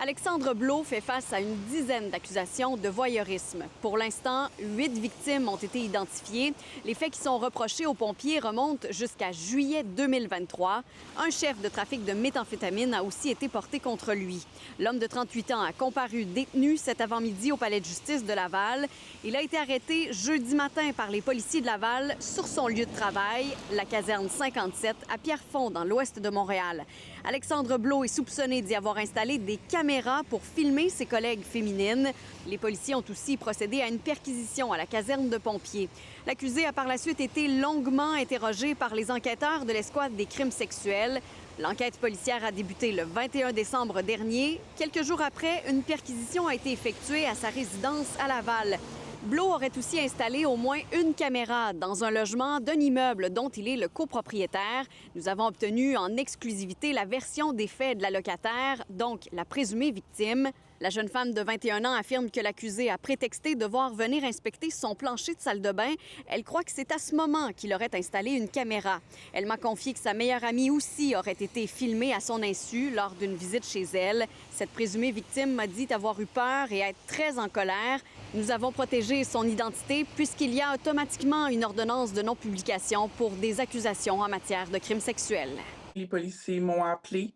Alexandre Blot fait face à une dizaine d'accusations de voyeurisme. Pour l'instant, 8 victimes ont été identifiées. Les faits qui sont reprochés aux pompiers remontent jusqu'à juillet 2023. Un chef de trafic de méthamphétamine a aussi été porté contre lui. L'homme de 38 ans a comparu détenu cet avant-midi au palais de justice de Laval. Il a été arrêté jeudi matin par les policiers de Laval sur son lieu de travail, la caserne 57 à Pierrefonds, dans l'ouest de Montréal. Alexandre Blot est soupçonné d'y avoir installé des caméras pour filmer ses collègues féminines. Les policiers ont aussi procédé à une perquisition à la caserne de pompiers. L'accusé a par la suite été longuement interrogé par les enquêteurs de l'escouade des crimes sexuels. L'enquête policière a débuté le 21 décembre dernier. Quelques jours après, une perquisition a été effectuée à sa résidence à Laval. Blot aurait aussi installé au moins une caméra dans un logement d'un immeuble dont il est le copropriétaire. Nous avons obtenu en exclusivité la version des faits de la locataire, donc la présumée victime. La jeune femme de 21 ans affirme que l'accusé a prétexté devoir venir inspecter son plancher de salle de bain. Elle croit que c'est à ce moment qu'il aurait installé une caméra. Elle m'a confié que sa meilleure amie aussi aurait été filmée à son insu lors d'une visite chez elle. Cette présumée victime m'a dit avoir eu peur et être très en colère. Nous avons protégé son identité puisqu'il y a automatiquement une ordonnance de non-publication pour des accusations en matière de crimes sexuels. Les policiers m'ont appelé.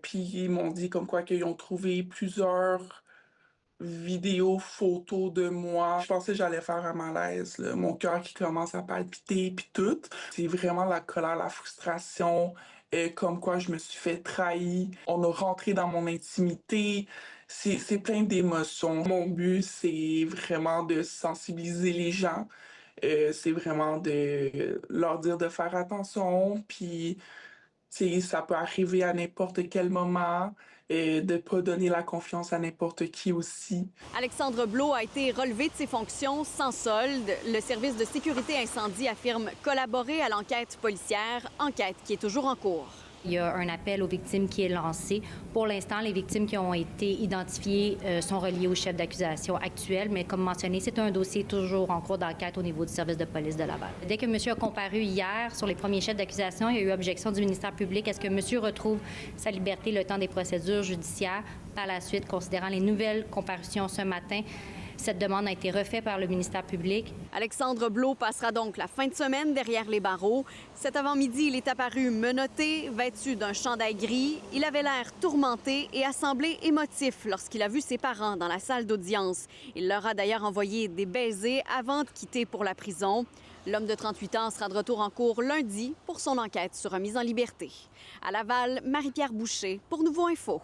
Puis ils m'ont dit comme quoi qu'ils ont trouvé plusieurs vidéos, photos de moi. Je pensais que j'allais faire un malaise, là. Mon cœur qui commence à palpiter, puis tout. C'est vraiment la colère, la frustration, comme quoi je me suis fait trahir. On a rentré dans mon intimité. C'est plein d'émotions. Mon but, c'est vraiment de sensibiliser les gens. C'est vraiment de leur dire de faire attention, puis ça peut arriver à n'importe quel moment et de ne pas donner la confiance à n'importe qui aussi. Alexandre Blot a été relevé de ses fonctions sans solde. Le service de sécurité incendie affirme collaborer à l'enquête policière, enquête qui est toujours en cours. Il y a un appel aux victimes qui est lancé. Pour l'instant, les victimes qui ont été identifiées sont reliées au chef d'accusation actuel, mais comme mentionné, c'est un dossier toujours en cours d'enquête au niveau du service de police de Laval. Dès que monsieur a comparu hier sur les premiers chefs d'accusation, il y a eu objection du ministère public. Est-ce que monsieur retrouve sa liberté le temps des procédures judiciaires? Par la suite, considérant les nouvelles comparutions ce matin, cette demande a été refaite par le ministère public. Alexandre Blot passera donc la fin de semaine derrière les barreaux. Cet avant-midi, il est apparu menotté, vêtu d'un chandail gris. Il avait l'air tourmenté et a semblé émotif lorsqu'il a vu ses parents dans la salle d'audience. Il leur a d'ailleurs envoyé des baisers avant de quitter pour la prison. L'homme de 38 ans sera de retour en cours lundi pour son enquête sur une mise en liberté. À Laval, Marie-Pierre Boucher pour Nouveau Info.